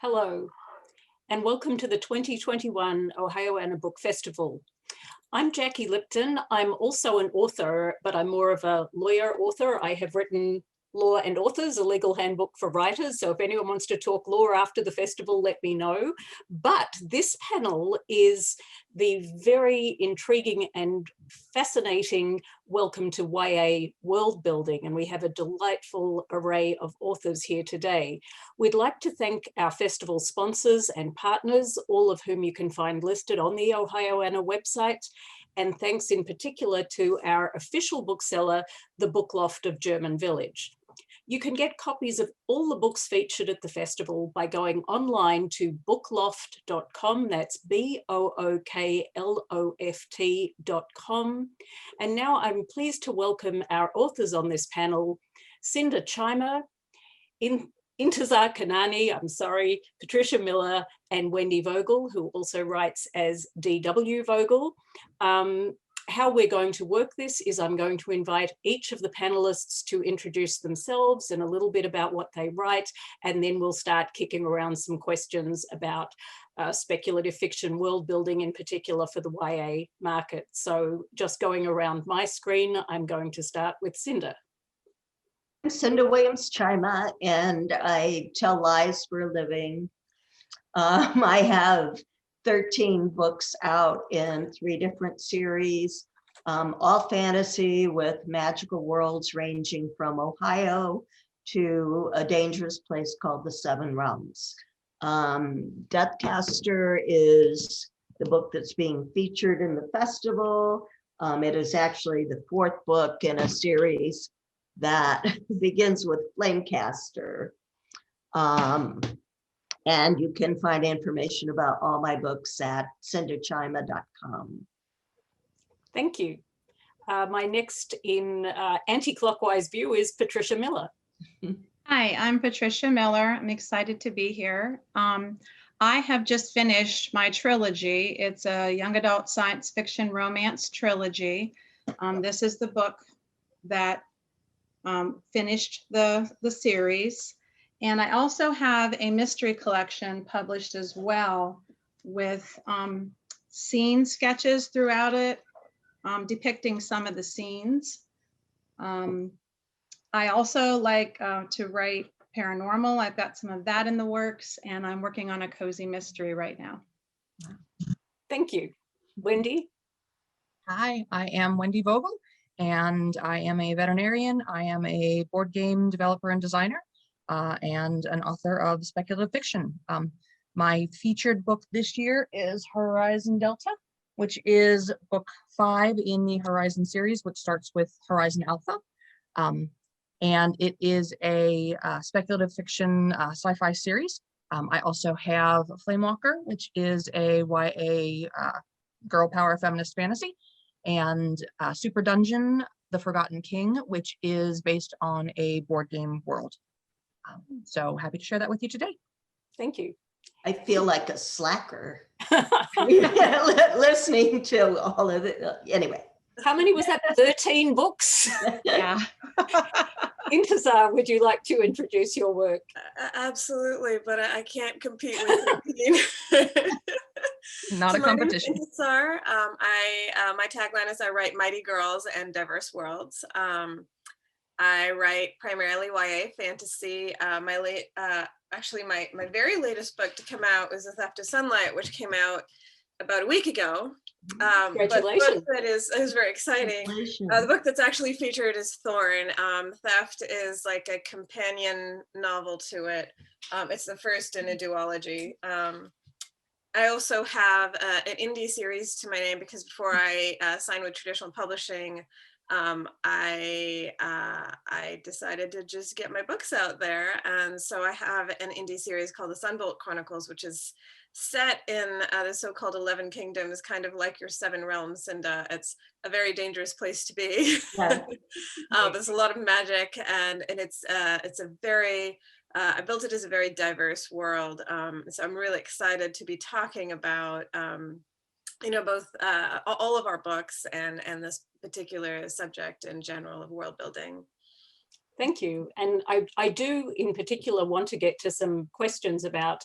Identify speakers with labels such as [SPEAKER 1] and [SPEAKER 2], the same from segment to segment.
[SPEAKER 1] Hello, and welcome to the 2021 Ohioana Book Festival. I'm Jackie Lipton. I'm also an author, but I'm more of a lawyer author. I have written Law and Authors, a legal handbook for writers. So if anyone wants to talk law after the festival, let me know. But this panel is the very intriguing and fascinating Welcome to YA World Building. And we have a delightful array of authors here today. We'd like to thank our festival sponsors and partners, all of whom you can find listed on the Ohioana website. And thanks in particular to our official bookseller, the Book Loft of German Village. You can get copies of all the books featured at the festival by going online to bookloft.com. That's BOOKLOFT.com. And now I'm pleased to welcome our authors on this panel, Cinda, Chima, Intisar Khanani, Patricia Miller, and Wendy Vogel, who also writes as D.W. Vogel. How we're going to work this is I'm going to invite each of the panelists to introduce themselves and a little bit about what they write, and then we'll start kicking around some questions about speculative fiction world building, in particular for the YA market. So just going around my screen, I'm going to start with Cinda.
[SPEAKER 2] I'm Cinda Williams Chima, and I tell lies for a living. I have 13 books out in 3 different series, all fantasy with magical worlds ranging from Ohio to a dangerous place called the Seven Realms. Deathcaster is the book that's being featured in the festival. It is actually the 4th book in a series that begins with Flamecaster. And you can find information about all my books at cindachima.com.
[SPEAKER 1] Thank you. My next in anti-clockwise view is Patricia Miller.
[SPEAKER 3] Hi, I'm Patricia Miller. I'm excited to be here. I have just finished my trilogy. It's a young adult science fiction romance trilogy. This is the book that finished the series. And I also have a mystery collection published as well with scene sketches throughout it, depicting some of the scenes. I also like to write paranormal. I've got some of that in the works, and I'm working on a cozy mystery right now.
[SPEAKER 1] Thank you. Wendy?
[SPEAKER 4] Hi, I am Wendy Vogel, and I am a veterinarian. I am a board game developer and designer. And an author of speculative fiction. My featured book this year is Horizon Delta, which is book 5 in the Horizon series, which starts with Horizon Alpha. And it is a speculative fiction sci-fi series. I also have Flamewalker, which is a YA girl power feminist fantasy, and Super Dungeon, The Forgotten King, which is based on a board game world. So happy to share that with you today.
[SPEAKER 1] Thank you.
[SPEAKER 2] I feel like a slacker listening to all of it. Anyway.
[SPEAKER 1] How many was that? 13 books?
[SPEAKER 3] Yeah.
[SPEAKER 1] Intisar, would you like to introduce your work?
[SPEAKER 5] Absolutely, but I can't compete with you.
[SPEAKER 4] Not a competition.
[SPEAKER 5] My name is Intisar. My tagline is I write mighty girls and diverse worlds. I write primarily YA fantasy. My very latest book to come out was The Theft of Sunlight, which came out about a week ago.
[SPEAKER 1] Congratulations.
[SPEAKER 5] But that is very exciting. The book that's actually featured is Thorn. Theft is like a companion novel to it. It's the first in a duology. I also have an indie series to my name because before I signed with traditional publishing, I decided to just get my books out there. And so I have an indie series called The Sunbolt Chronicles, which is set in the so-called 11 Kingdoms, kind of like your 7 Realms. And it's a very dangerous place to be.
[SPEAKER 2] Yeah.
[SPEAKER 5] There's a lot of magic, and it's a very, I built it as a very diverse world. So I'm really excited to be talking about both all of our books and this particular subject in general of world building.
[SPEAKER 1] Thank you. And I do in particular want to get to some questions about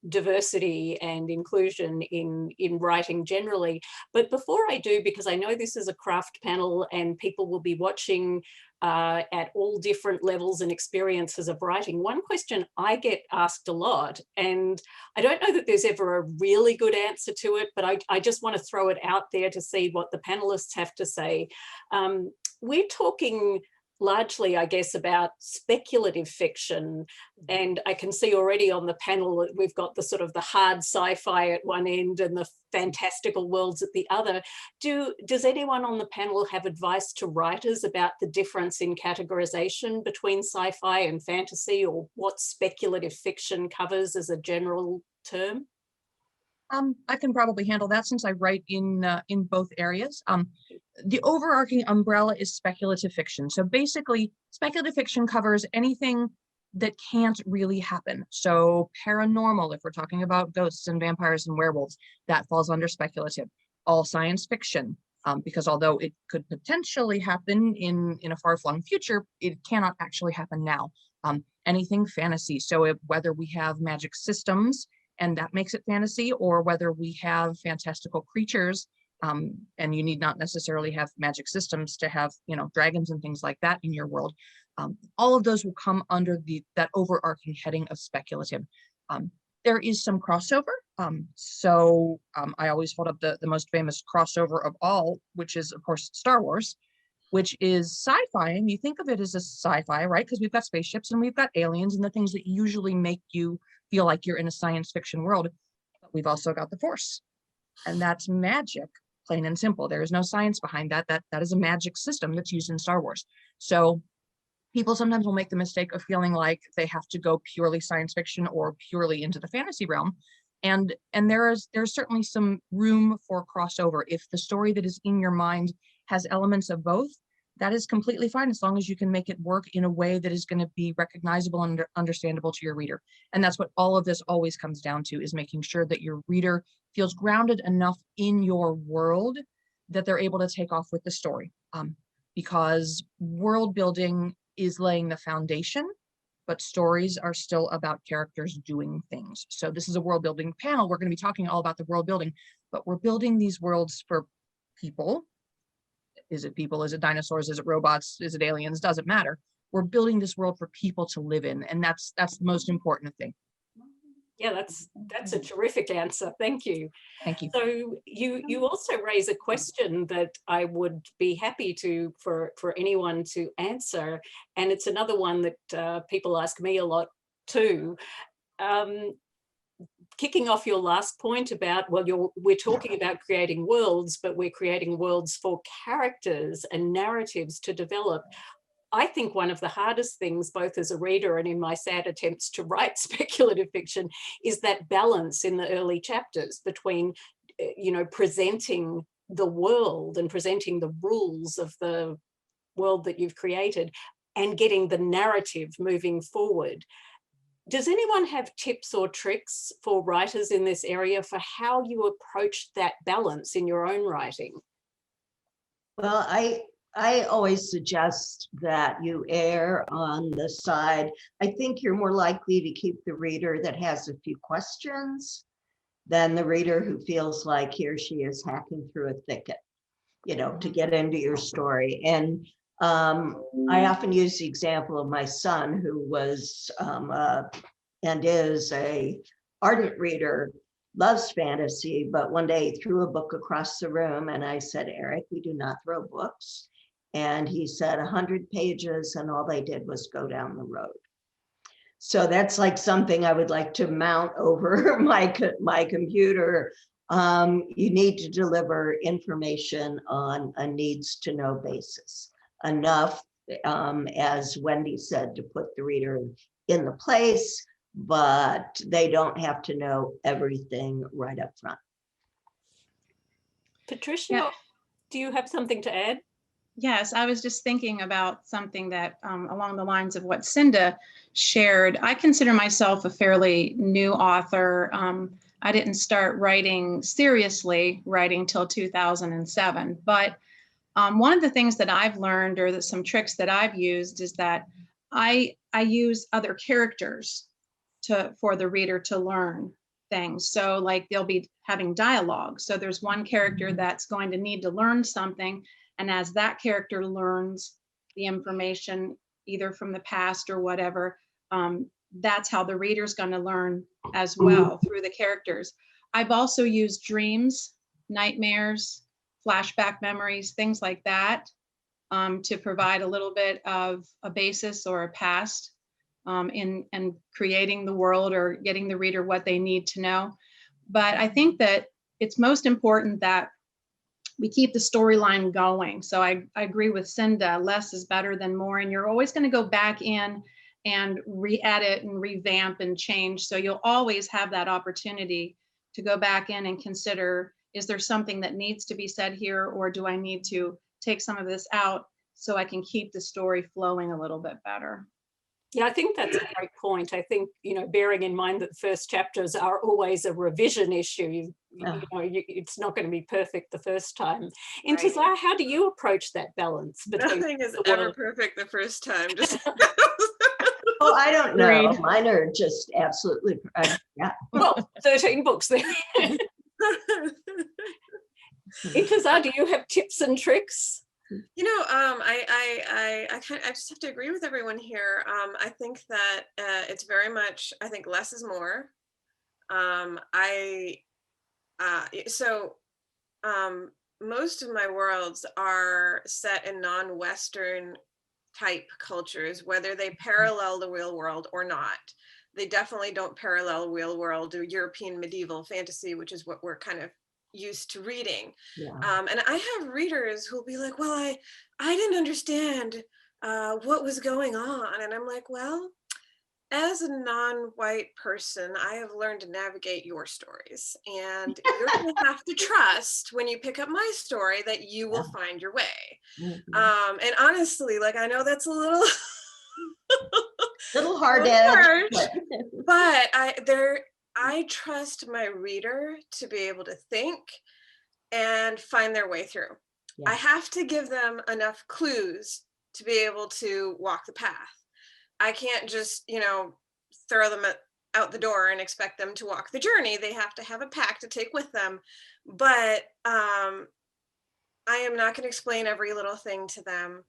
[SPEAKER 1] diversity and inclusion in writing generally. But before I do, because I know this is a craft panel and people will be watching at all different levels and experiences of writing, one question I get asked a lot, and I don't know that there's ever a really good answer to it, but I just want to throw it out there to see what the panelists have to say. We're talking largely, I guess, about speculative fiction. And I can see already on the panel that we've got the sort of the hard sci-fi at one end and the fantastical worlds at the other. Does anyone on the panel have advice to writers about the difference in categorization between sci-fi and fantasy, or what speculative fiction covers as a general term?
[SPEAKER 4] I can probably handle that since I write in both areas. The overarching umbrella is speculative fiction. So basically, speculative fiction covers anything that can't really happen. So paranormal, if we're talking about ghosts and vampires and werewolves, that falls under speculative. All science fiction, because although it could potentially happen in a far-flung future, it cannot actually happen now. Anything fantasy. So whether we have magic systems, and that makes it fantasy, or whether we have fantastical creatures, and you need not necessarily have magic systems to have, dragons and things like that in your world. All of those will come under that overarching heading of speculative. There is some crossover. I always hold up the most famous crossover of all, which is, of course, Star Wars, which is sci-fi. And you think of it as a sci-fi, right? Because we've got spaceships and we've got aliens and the things that usually make you feel like you're in a science fiction world. But we've also got the Force, and that's magic, plain and simple. There is no science behind that. That is a magic system that's used in Star Wars. So people sometimes will make the mistake of feeling like they have to go purely science fiction or purely into the fantasy realm. And there's certainly some room for crossover. If the story that is in your mind has elements of both, that is completely fine, as long as you can make it work in a way that is going to be recognizable and understandable to your reader. And that's what all of this always comes down to, is making sure that your reader feels grounded enough in your world that they're able to take off with the story. Because world building is laying the foundation, but stories are still about characters doing things. So this is a world building panel. We're going to be talking all about the world building, but we're building these worlds for people. Is it people? Is it dinosaurs? Is it robots? Is it aliens? Doesn't matter. We're building this world for people to live in, and that's the most important thing.
[SPEAKER 1] Yeah, that's a terrific answer. Thank you.
[SPEAKER 4] Thank you.
[SPEAKER 1] So you also raise a question that I would be happy for anyone to answer, and it's another one that people ask me a lot too. Kicking off your last point about, we're talking about creating worlds, but we're creating worlds for characters and narratives to develop. I think one of the hardest things, both as a reader and in my sad attempts to write speculative fiction, is that balance in the early chapters between, presenting the world and presenting the rules of the world that you've created and getting the narrative moving forward. Does anyone have tips or tricks for writers in this area for how you approach that balance in your own writing?
[SPEAKER 2] Well, I always suggest that you err on the side. I think you're more likely to keep the reader that has a few questions than the reader who feels like he or she is hacking through a thicket, to get into your story. And I often use the example of my son, who was and is a ardent reader, loves fantasy, but one day he threw a book across the room, and I said, "Eric, we do not throw books." And he said 100 pages, and all they did was go down the road. So that's like something I would like to mount over my computer. You need to deliver information on a needs to know basis. Enough, as Wendy said, to put the reader in the place, but they don't have to know everything right up front.
[SPEAKER 1] Patricia, do you have something to add?
[SPEAKER 3] Yes, I was just thinking about something that along the lines of what Cinda shared. I consider myself a fairly new author. I didn't start seriously writing till 2007, but one of the things that I've learned, or some tricks that I've used, is that I use other characters for the reader to learn things. So like they'll be having dialogue. So there's one character that's going to need to learn something. And as that character learns the information, either from the past or whatever, that's how the reader's going to learn as well through the characters. I've also used dreams, nightmares, flashback memories, things like that, to provide a little bit of a basis or a past in creating the world or getting the reader what they need to know. But I think that it's most important that we keep the storyline going. So I agree with Cinda, less is better than more, and you're always going to go back in and re-edit and revamp and change. So you'll always have that opportunity to go back in and consider, is there something that needs to be said here, or do I need to take some of this out so I can keep the story flowing a little bit better?
[SPEAKER 1] Yeah, I think that's a great point. I think, bearing in mind that the first chapters are always a revision issue, it's not going to be perfect the first time. Intisar, how do you approach that balance between—
[SPEAKER 5] Nothing is ever perfect the first time. Just
[SPEAKER 2] Oh, I don't know. Mine are just absolutely, yeah.
[SPEAKER 1] Well, 13 books there. Intisar, do you have tips and tricks?
[SPEAKER 5] I just have to agree with everyone here. I think that it's very much, I think less is more. Most of my worlds are set in non-Western type cultures, whether they parallel the real world or not. They definitely don't parallel real world or European medieval fantasy, which is what we're kind of used to reading. And I have readers who'll be like, well, I didn't understand what was going on. And I'm like, well, as a non-white person, I have learned to navigate your stories, and you're going to have to trust when you pick up my story that you will find your way. And honestly, like, I know that's a little
[SPEAKER 2] hard to edge,
[SPEAKER 5] but I trust my reader to be able to think and find their way through. I have to give them enough clues to be able to walk the path. I can't just, throw them out the door and expect them to walk the journey. They have to have a pack to take with them. But I am not going to explain every little thing to them.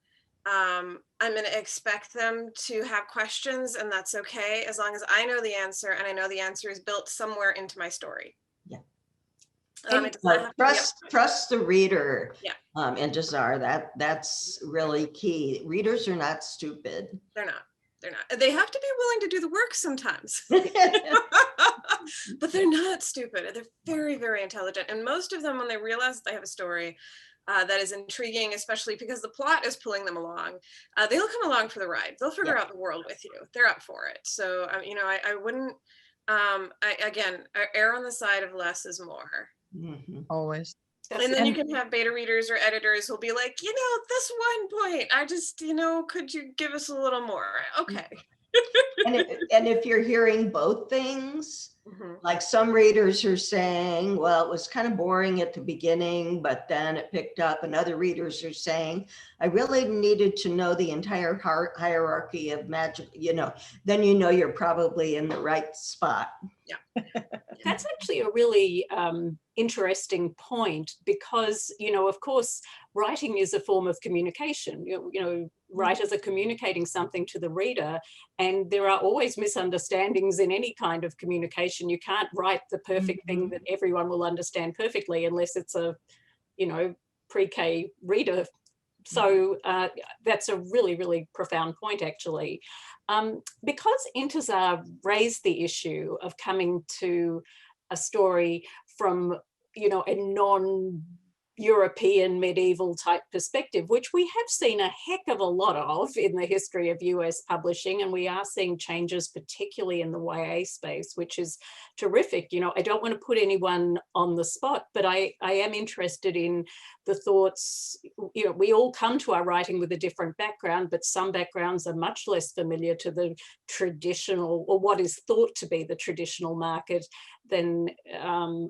[SPEAKER 5] I'm going to expect them to have questions, and that's okay, as long as I know the answer, and I know the answer is built somewhere into my story.
[SPEAKER 2] Trust the reader. Intisar, that's really key. Readers are not stupid.
[SPEAKER 5] They're not. They have to be willing to do the work sometimes. But they're not stupid. They're very, very intelligent. And most of them, when they realize they have a story that is intriguing, especially because the plot is pulling them along, they'll come along for the ride. They'll figure out the world with you. They're up for it. So, I wouldn't, again, err on the side of less is more.
[SPEAKER 4] Always.
[SPEAKER 5] And then you can have beta readers or editors who'll be like, this one point, I just, could you give us a little more? Okay.
[SPEAKER 2] And if you're hearing both things, like some readers are saying, well, it was kind of boring at the beginning, but then it picked up, and other readers are saying, I really needed to know the entire hierarchy of magic, then you're probably in the right spot.
[SPEAKER 5] Yeah.
[SPEAKER 1] That's actually a really interesting point, because, of course, writing is a form of communication. Writers are communicating something to the reader, and there are always misunderstandings in any kind of communication. You can't write the perfect thing that everyone will understand perfectly unless it's a, pre-K reader. So that's a really, really profound point, actually. Because Intisar raised the issue of coming to a story from, a non-European medieval type perspective, which we have seen a heck of a lot of in the history of US publishing, and we are seeing changes, particularly in the YA space, which is terrific. I don't want to put anyone on the spot, but I am interested in the thoughts. We all come to our writing with a different background, but some backgrounds are much less familiar to the traditional, or what is thought to be the traditional market, than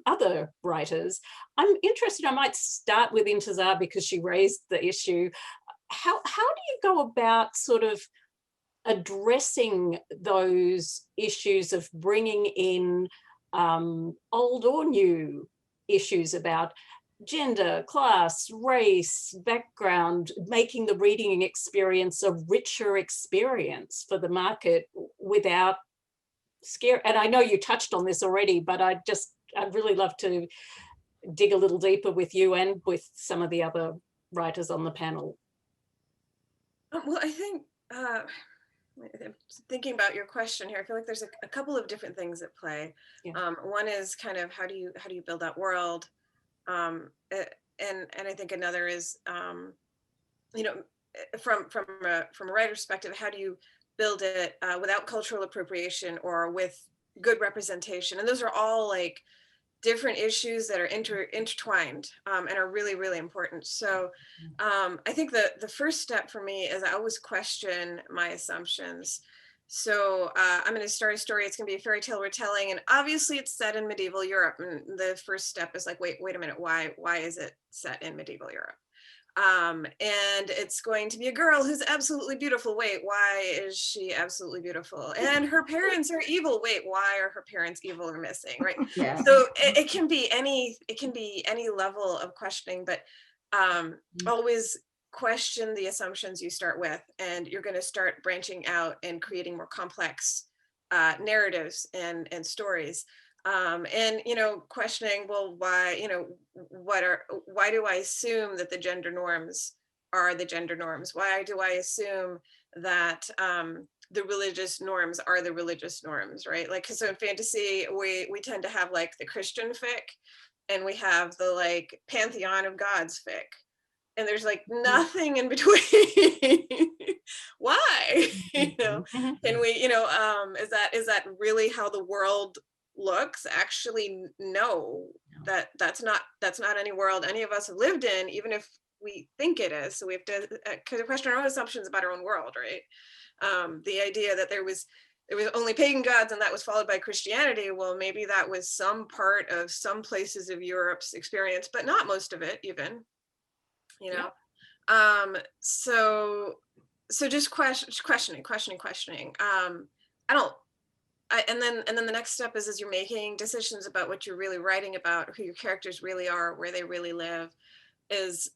[SPEAKER 1] other writers. I'm interested, I might start with Intisar because she raised the issue. How do you go about sort of addressing those issues of bringing in old or new issues about gender, class, race, background, making the reading experience a richer experience for the market without scare. And I know you touched on this already, but I'd really love to dig a little deeper with you and with some of the other writers on the panel.
[SPEAKER 5] Well, I think thinking about your question here, I feel like there's a couple of different things at play.
[SPEAKER 1] Yeah.
[SPEAKER 5] One is kind of how do you build that world, and I think another is you know, from a writer's perspective, how do you build it without cultural appropriation or with good representation? And those are all like different issues that are intertwined and are really, really important. So I think the first step for me is I always question my assumptions. So I'm going to start a story. It's going to be a fairy tale retelling, and obviously it's set in medieval Europe. And the first step is like, wait a minute, why is it set in medieval Europe? And it's going to be a girl who's absolutely beautiful. Wait, why is she absolutely beautiful? And her parents are evil. Wait, why are her parents evil or missing? Right.
[SPEAKER 2] Yeah.
[SPEAKER 5] So it can be any level of questioning, but always question the assumptions you start with, and you're going to start branching out and creating more complex narratives and stories. And, you know, questioning, well, why, you know, why do I assume that the gender norms are the gender norms? Why do I assume that the religious norms are the religious norms, right? Like, so in fantasy, we tend to have like the Christian fic, and we have the like pantheon of gods fic, and there's like nothing in between. Why? You know, can we, you know, is that really how the world looks? Actually, no, that's not any world any of us have lived in, even if we think it is. So we have to question our own assumptions about our own world, right? The idea that there was only pagan gods and that was followed by Christianity, well, maybe that was some part of some places of Europe's experience, but not most of it, even, you know. Yeah. So just questioning. And then the next step is you're making decisions about what you're really writing about, who your characters really are, where they really live, is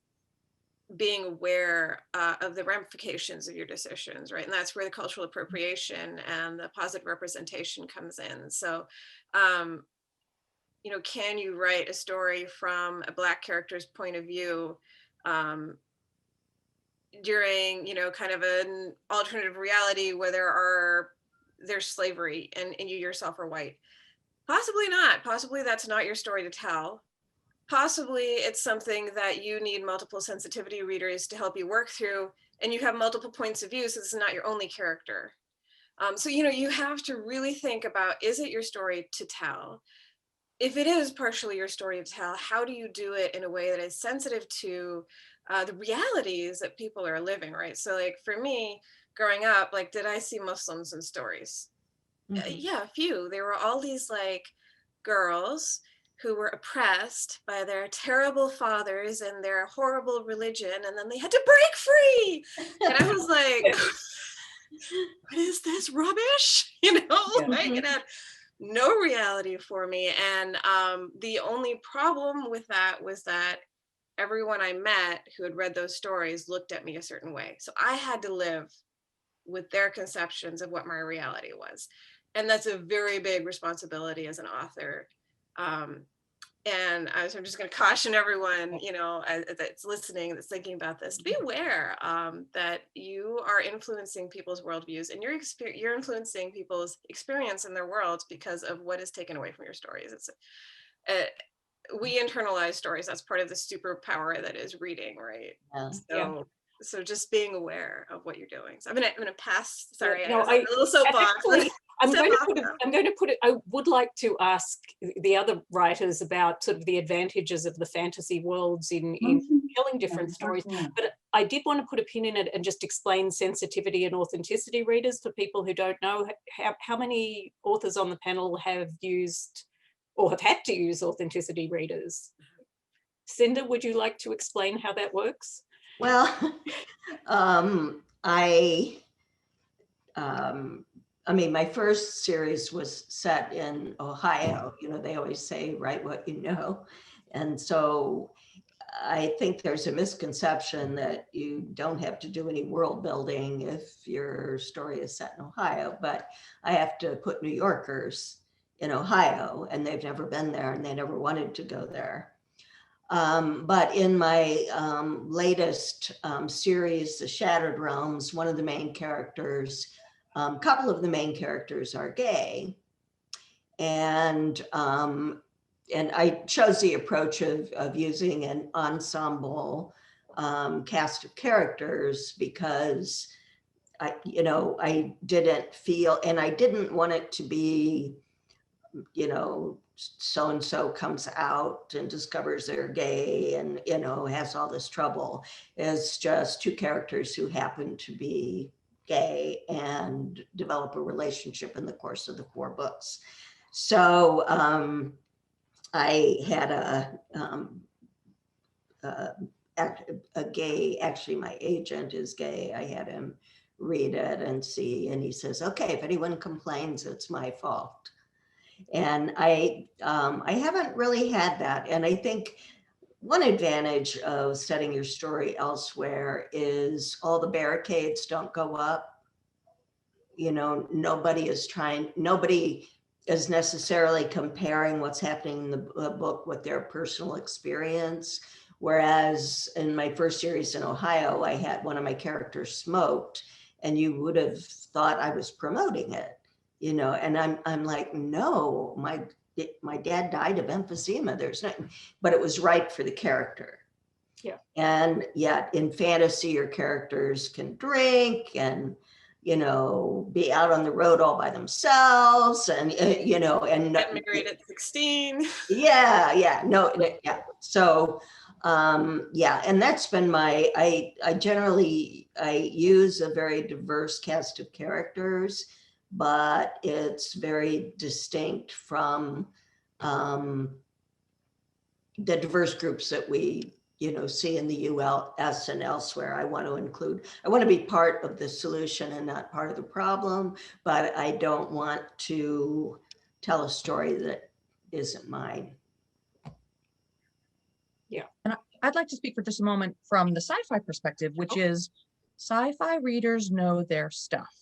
[SPEAKER 5] being aware of the ramifications of your decisions, right? And that's where the cultural appropriation and the positive representation comes in. So, you know, can you write a story from a Black character's point of view during, you know, kind of an alternative reality where there's slavery and you yourself are white? Possibly not. Possibly that's not your story to tell. Possibly it's something that you need multiple sensitivity readers to help you work through, and you have multiple points of view, so this is not your only character. So, you know, you have to really think about, is it your story to tell? If it is partially your story to tell, how do you do it in a way that is sensitive to the realities that people are living, right? So like for me, growing up, like, did I see Muslims in stories? Yeah, a few. There were all these like girls who were oppressed by their terrible fathers and their horrible religion, and then they had to break free. And I was like, what is this rubbish? You know, like it had no reality for me. And the only problem with that was that everyone I met who had read those stories looked at me a certain way. So I had to live with their conceptions of what my reality was. And that's a very big responsibility as an author. And I'm just going to caution everyone, you know, that's listening, that's thinking about this, be aware that you are influencing people's worldviews, and you're influencing people's experience in their worlds because of what is taken away from your stories. We internalize stories. That's part of the superpower that is reading, right? So just being aware of what you're doing. So I'm gonna pass. Sorry,
[SPEAKER 1] no,
[SPEAKER 5] I was a little soapbox.
[SPEAKER 1] I'm going to put it. I would like to ask the other writers about sort of the advantages of the fantasy worlds in telling different stories. But I did want to put a pin in it and just explain sensitivity and authenticity readers for people who don't know. How many authors on the panel have used or have had to use authenticity readers? Cinda, would you like to explain how that works?
[SPEAKER 2] Well, I mean, my first series was set in Ohio. You know, they always say, write what you know. And so I think there's a misconception that you don't have to do any world building if your story is set in Ohio, but I have to put New Yorkers in Ohio, and they've never been there and they never wanted to go there. But in my latest series, The Shattered Realms, one of the main characters, a couple of the main characters are gay. And I chose the approach of using an ensemble cast of characters because I didn't feel, and I didn't want it to be, you know, so-and-so comes out and discovers they're gay and, you know, has all this trouble. It's just two characters who happen to be gay and develop a relationship in the course of the 4 books. So I had a gay, actually my agent is gay. I had him read it and see, and he says, okay, if anyone complains, it's my fault. And I haven't really had that. And I think one advantage of setting your story elsewhere is all the barricades don't go up. You know, nobody is necessarily comparing what's happening in the book with their personal experience. Whereas in my first series in Ohio, I had one of my characters smoked, and you would have thought I was promoting it, you know, and I'm like, no, my dad died of emphysema. There's nothing, but it was right for the character.
[SPEAKER 1] Yeah.
[SPEAKER 2] And yet in fantasy, your characters can drink and, you know, be out on the road all by themselves and, you know, and
[SPEAKER 5] Get married at 16.
[SPEAKER 2] Yeah. So, yeah, and that's been I generally use a very diverse cast of characters, but it's very distinct from the diverse groups that we, you know, see in the US and elsewhere. I want to be part of the solution and not part of the problem, but I don't want to tell a story that isn't mine.
[SPEAKER 1] Yeah.
[SPEAKER 4] And I'd like to speak for just a moment from the sci-fi perspective, which is sci-fi readers know their stuff.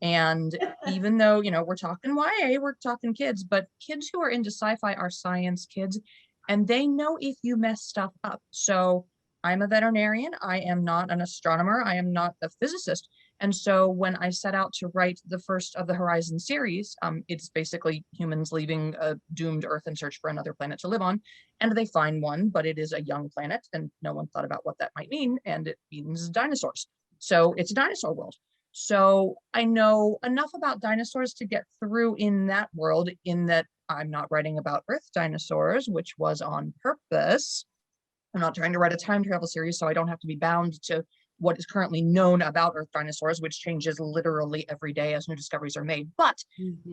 [SPEAKER 4] And even though, you know, we're talking YA, we're talking kids, but kids who are into sci-fi are science kids, and they know if you mess stuff up. So I'm a veterinarian. I am not an astronomer. I am not a physicist. And so when I set out to write the first of the Horizon series, it's basically humans leaving a doomed Earth in search for another planet to live on. And they find one, but it is a young planet, and no one thought about what that might mean. And it means dinosaurs. So it's a dinosaur world. So I know enough about dinosaurs to get through in that world, in that I'm not writing about Earth dinosaurs, which was on purpose. I'm not trying to write a time travel series, so I don't have to be bound to what is currently known about Earth dinosaurs, which changes literally every day as new discoveries are made. But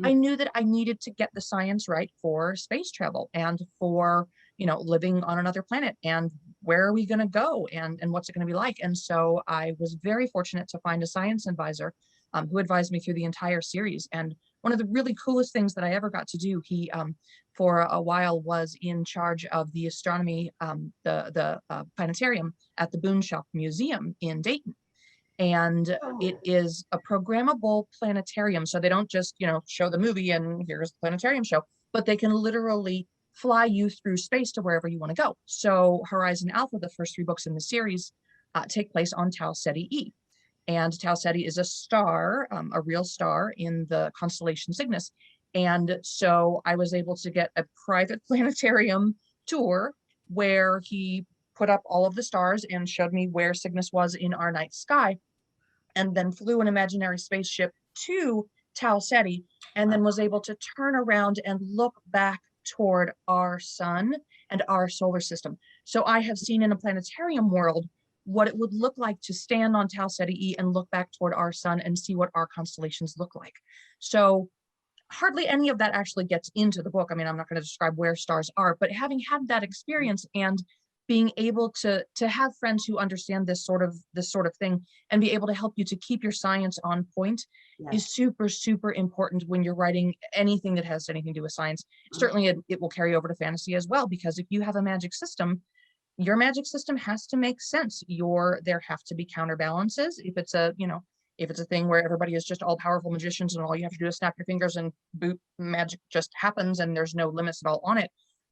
[SPEAKER 4] I knew that I needed to get the science right for space travel and for, you know, living on another planet, and where are we going to go, and what's it going to be like. And so I was very fortunate to find a science advisor who advised me through the entire series. And one of the really coolest things that I ever got to do, he for a while was in charge of the astronomy, the planetarium at the Boonshock Museum in Dayton. And it is a programmable planetarium. So they don't just, you know, show the movie and here's the planetarium show, but they can literally fly you through space to wherever you want to go. So Horizon Alpha, the first 3 books in the series, take place on Tau Ceti E. And Tau Ceti is a star, a real star in the constellation Cygnus. And so I was able to get a private planetarium tour where he put up all of the stars and showed me where Cygnus was in our night sky, and then flew an imaginary spaceship to Tau Ceti, and then was able to turn around and look back toward our sun and our solar system. So I have seen in a planetarium world what it would look like to stand on Tau Ceti E and look back toward our sun and see what our constellations look like. So hardly any of that actually gets into the book. I mean, I'm not going to describe where stars are, but having had that experience and being able to have friends who understand this sort of thing and be able to help you to keep your science on point is super, super important when you're writing anything that has anything to do with science. Certainly it will carry over to fantasy as well, because if you have a magic system, your magic system has to make sense. There have to be counterbalances. If it's a thing where everybody is just all powerful magicians and all you have to do is snap your fingers and boop, magic just happens and there's no limits at all on it,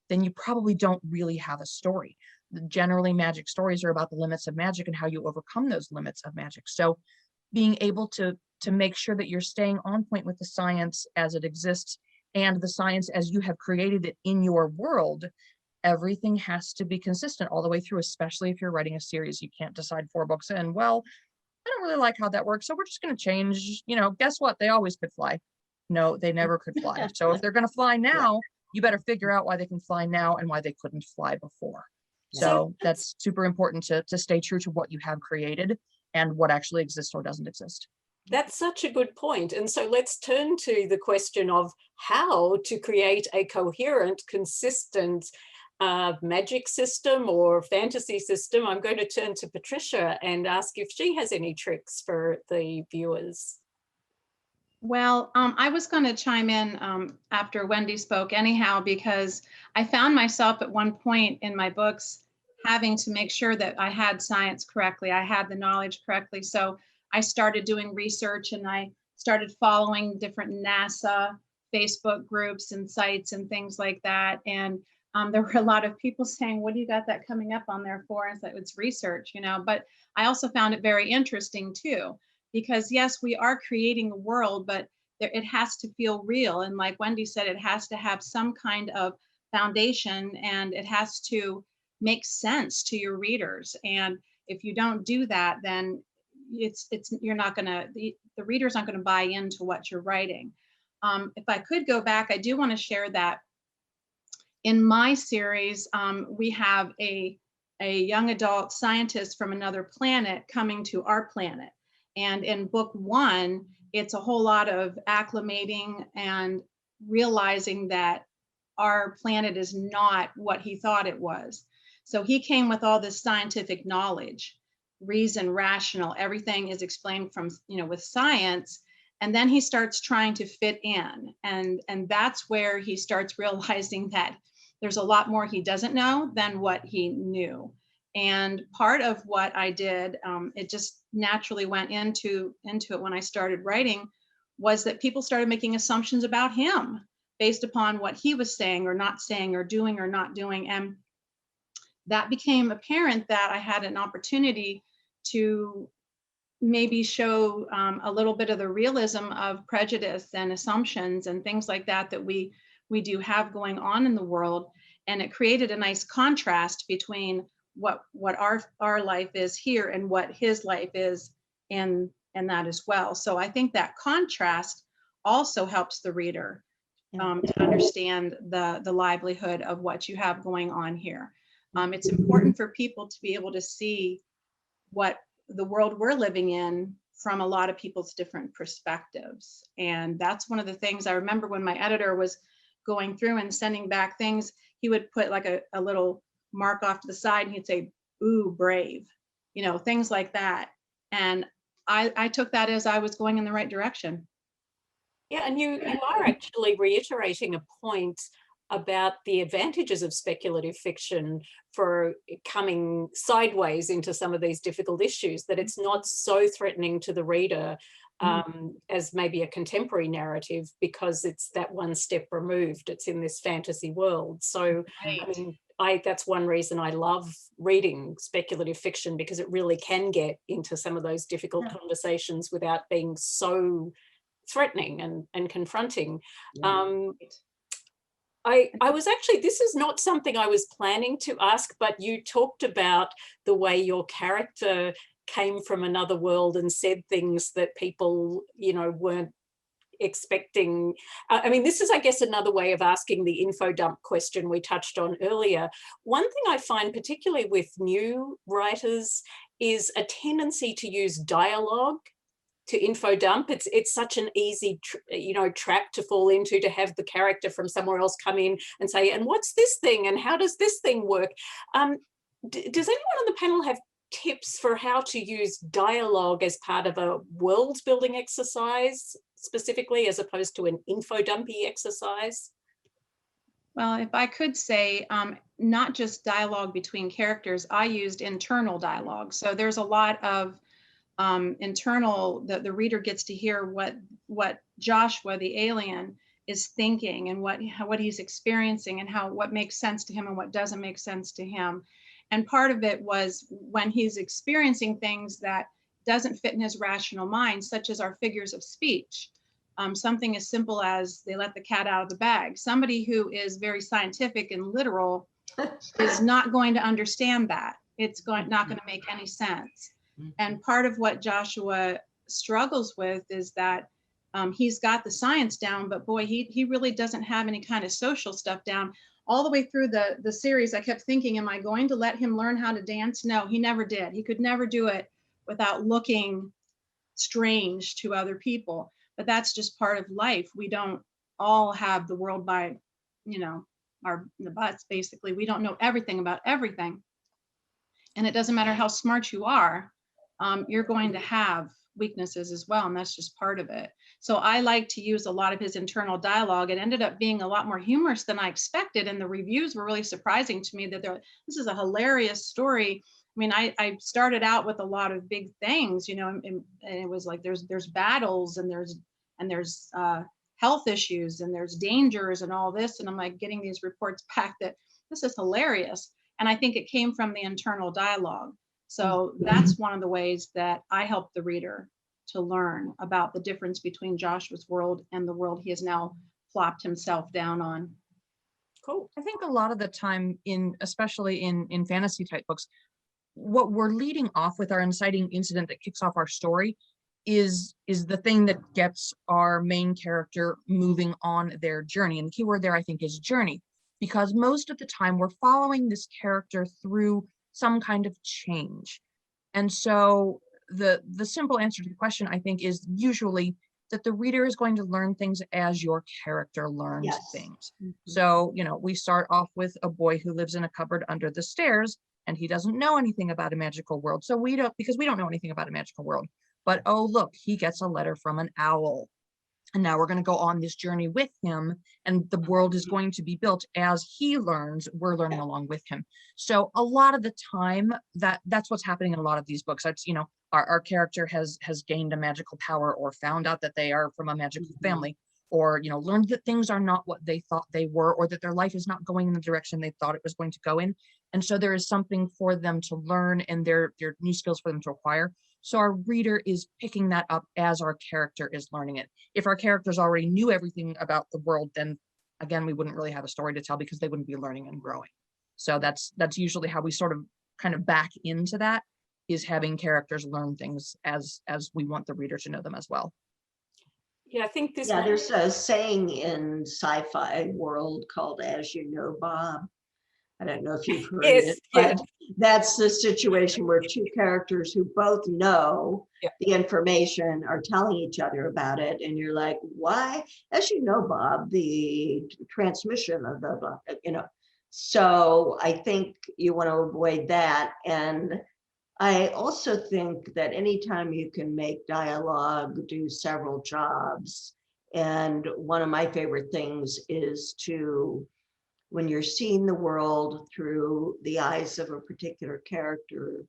[SPEAKER 4] then you probably don't really have a story. Generally, magic stories are about the limits of magic and how you overcome those limits of magic. So being able to make sure that you're staying on point with the science as it exists and the science as you have created it in your world, everything has to be consistent all the way through, especially if you're writing a series. You can't decide 4 books in, well, I don't really like how that works, so we're just going to change, guess what? They always could fly. No, they never could fly. So if they're going to fly now, you better figure out why they can fly now and why they couldn't fly before. So that's super important to stay true to what you have created and what actually exists or doesn't exist.
[SPEAKER 1] That's such a good point. And so let's turn to the question of how to create a coherent, consistent magic system or fantasy system. I'm going to turn to Patricia and ask if she has any tricks for the viewers.
[SPEAKER 3] Well, I was going to chime in after Wendy spoke anyhow, because I found myself at one point in my books having to make sure that I had science correctly, I had the knowledge correctly. So I started doing research and I started following different NASA Facebook groups and sites and things like that. And there were a lot of people saying, what do you got that coming up on there for? And so it's research, but I also found it very interesting too. Because yes, we are creating a world, but it has to feel real. And like Wendy said, it has to have some kind of foundation and it has to make sense to your readers. And if you don't do that, then you're not gonna, the readers aren't gonna buy into what you're writing. If I could go back, I do wanna share that in my series, we have a young adult scientist from another planet coming to our planet. And in book 1, it's a whole lot of acclimating and realizing that our planet is not what he thought it was. So he came with all this scientific knowledge, reason, rational, everything is explained from, with science. And then he starts trying to fit in. And that's where he starts realizing that there's a lot more he doesn't know than what he knew. And part of what I did, it just naturally went into it when I started writing, was that people started making assumptions about him based upon what he was saying or not saying or doing or not doing. And that became apparent that I had an opportunity to maybe show a little bit of the realism of prejudice and assumptions and things like that that we do have going on in the world. And it created a nice contrast between what our life is here and what his life is and that as well. So I think that contrast also helps the reader to understand the livelihood of what you have going on here. It's important for people to be able to see what the world we're living in from a lot of people's different perspectives. And that's one of the things I remember when my editor was going through and sending back things, he would put like a little mark off to the side and he'd say, ooh, brave, things like that. And I took that as I was going in the right direction.
[SPEAKER 1] Yeah, and you are actually reiterating a point about the advantages of speculative fiction for coming sideways into some of these difficult issues, that it's not so threatening to the reader as maybe a contemporary narrative, because it's that one step removed. It's in this fantasy world. So
[SPEAKER 3] Right.
[SPEAKER 1] I mean, that's one reason I love reading speculative fiction, because it really can get into some of those difficult conversations without being so threatening and confronting. I was actually, this is not something I was planning to ask, but you talked about the way your character came from another world and said things that people, weren't expecting. I mean, this is, I guess, another way of asking the info dump question we touched on earlier. One thing I find, particularly with new writers, is a tendency to use dialogue to info dump. It's such an easy trap to fall into, to have the character from somewhere else come in and say, and what's this thing and how does this thing work? Does anyone on the panel have tips for how to use dialogue as part of a world building exercise specifically, as opposed to an info dumpy exercise?
[SPEAKER 3] Well, if I could say, not just dialogue between characters, I used internal dialogue. So there's a lot of internal, the reader gets to hear what Joshua, the alien, is thinking, and what he's experiencing, and what makes sense to him and what doesn't make sense to him. And part of it was when he's experiencing things that doesn't fit in his rational mind, such as our figures of speech. Something as simple as they let the cat out of the bag. Somebody who is very scientific and literal is not going to understand that. It's not going to make any sense. And part of what Joshua struggles with is that he's got the science down, but boy, he really doesn't have any kind of social stuff down. All the way through the series, I kept thinking, am I going to let him learn how to dance? No, he never did. He could never do it without looking strange to other people. But that's just part of life. We don't all have the world by, the butts, basically. We don't know everything about everything. And it doesn't matter how smart you are, you're going to have weaknesses as well. And that's just part of it. So I like to use a lot of his internal dialogue. It ended up being a lot more humorous than I expected. And the reviews were really surprising to me that this is a hilarious story. I mean, I started out with a lot of big things, and it was like there's battles and there's health issues and there's dangers and all this. And I'm like getting these reports back that this is hilarious. And I think it came from the internal dialogue. So that's one of the ways that I help the reader to learn about the difference between Joshua's world and the world he has now plopped himself down on.
[SPEAKER 1] Cool.
[SPEAKER 4] I think a lot of the time, especially in fantasy type books, what we're leading off with, our inciting incident that kicks off our story, is the thing that gets our main character moving on their journey. And the key word there, I think, is journey, because most of the time we're following this character through some kind of change. And so the simple answer to the question, I think, is usually that the reader is going to learn things as your character learns things. So, we start off with a boy who lives in a cupboard under the stairs, and he doesn't know anything about a magical world. So because we don't know anything about a magical world. But oh, look, he gets a letter from an owl. And now we're going to go on this journey with him, and the world is going to be built as he learns. We're learning along with him. So a lot of the time, that's what's happening in a lot of these books. That's, our character has gained a magical power, or found out that they are from a magical family, or learned that things are not what they thought they were, or that their life is not going in the direction they thought it was going to go in. And so there is something for them to learn, and there are new skills for them to acquire. So our reader is picking that up as our character is learning it. If our characters already knew everything about the world, then again, we wouldn't really have a story to tell, because they wouldn't be learning and growing. So that's usually how we sort of kind of back into that, is having characters learn things as we want the reader to know them as well.
[SPEAKER 1] Yeah, I think this.
[SPEAKER 2] Yeah, there's a saying in sci-fi world called "As you know, Bob." I don't know if you've heard it, but that's the situation where two characters who both know the information are telling each other about it. And you're like, why? As you know, Bob, the transmission of the, So I think you want to avoid that. And I also think that anytime you can make dialogue do several jobs, and one of my favorite things is to, when you're seeing the world through the eyes of a particular character,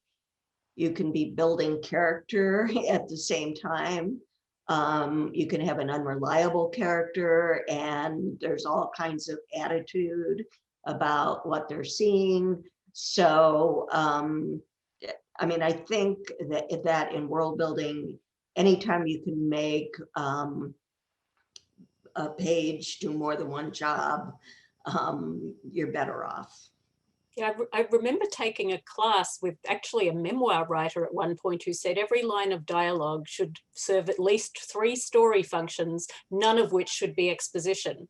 [SPEAKER 2] you can be building character at the same time. You can have an unreliable character, and there's all kinds of attitude about what they're seeing. So, I think that in world building, anytime you can make a page do more than one job, you're better off.
[SPEAKER 1] Yeah, I remember taking a class with actually a memoir writer at one point who said every line of dialogue should serve at least 3 story functions, none of which should be exposition.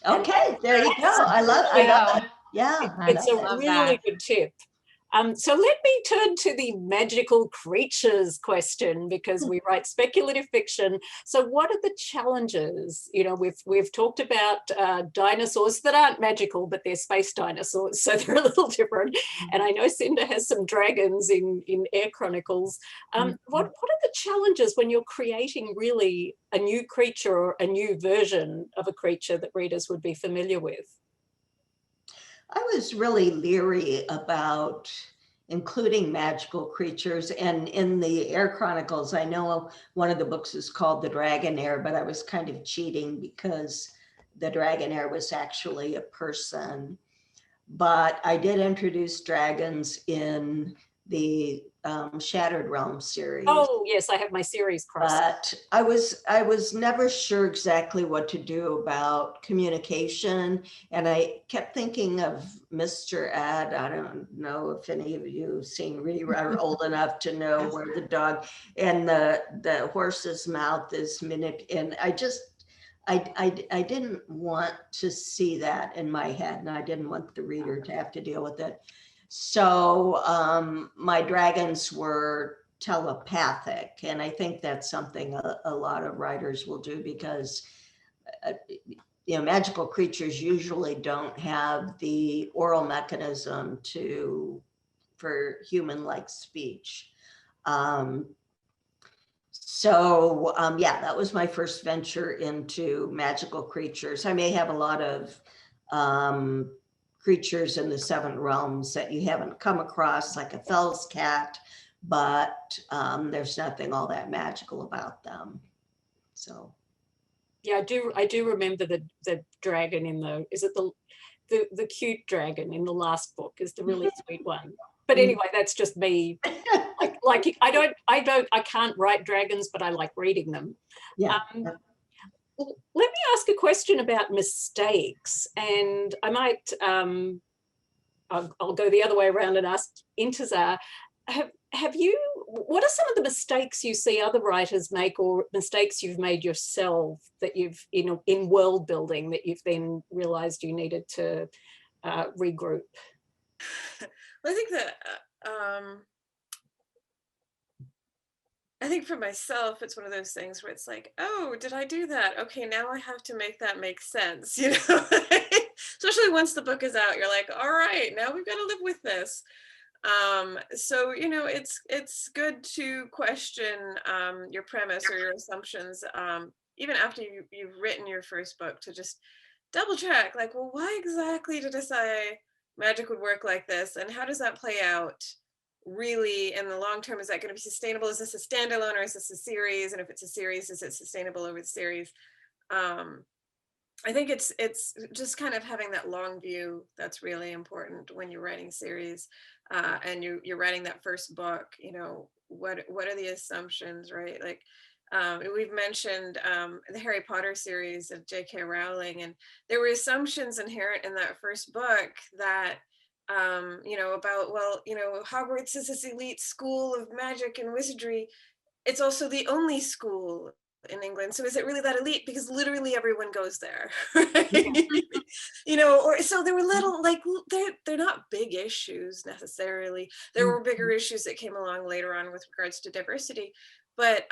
[SPEAKER 2] Okay, there you go. I love it. Yeah.
[SPEAKER 1] It's a really good tip. So let me turn to the magical creatures question, because we write speculative fiction. So what are the challenges? You know, we've talked about dinosaurs that aren't magical, but they're space dinosaurs, so they're a little different. And I know Cinda has some dragons in Air Chronicles. What are the challenges when you're creating really a new creature or a new version of a creature that readers would be familiar with?
[SPEAKER 2] I was really leery about including magical creatures, and in the Air Chronicles, I know one of the books is called The Dragonair, but I was kind of cheating because the Dragonair was actually a person. But I did introduce dragons in the Shattered Realm series.
[SPEAKER 1] Oh yes, I have my series crossed.
[SPEAKER 2] But I was never sure exactly what to do about communication, and I kept thinking of Mr. Ed. I don't know if any of you have seen are old enough to know where the dog and the horse's mouth is and I didn't want to see that in my head, and I didn't want the reader to have to deal with it. So my dragons were telepathic, and I think that's something a lot of writers will do, because magical creatures usually don't have the oral mechanism for human-like speech. Yeah, that was my first venture into magical creatures. I may have a lot of creatures in the Seven Realms that you haven't come across, like a Fell's cat, but there's nothing all that magical about them. So
[SPEAKER 1] yeah, I do remember the dragon in the cute dragon in the last book is the really sweet one. But anyway, that's just me. Like I can't write dragons, but I like reading them.
[SPEAKER 2] yeah.
[SPEAKER 1] Let me ask a question about mistakes, and I might I'll go the other way around and ask Intisar. What are some of the mistakes you see other writers make, or mistakes you've made yourself that you've in world building that you've then realized you needed to regroup?
[SPEAKER 5] Well, I think that I think for myself, it's one of those things where it's like, oh, did I do that? Okay, now I have to make that make sense, Especially once the book is out, you're like, all right, now we've got to live with this. So it's good to question your premise or your assumptions, even after you've written your first book, to just double check, like, well, why exactly did I say magic would work like this, and how does that play out really in the long term? Is that going to be sustainable? Is this a standalone, or is this a series? And if it's a series, is it sustainable over the series? I think it's just kind of having that long view that's really important when you're writing series, and you're writing that first book. What are the assumptions, right? Like we've mentioned the Harry Potter series of J.K. Rowling, and there were assumptions inherent in that first book that about, well, Hogwarts is this elite school of magic and wizardry. It's also the only school in England. So is it really that elite? Because literally everyone goes there, right? Or so there were little, like, they're not big issues necessarily. There were bigger issues that came along later on with regards to diversity, but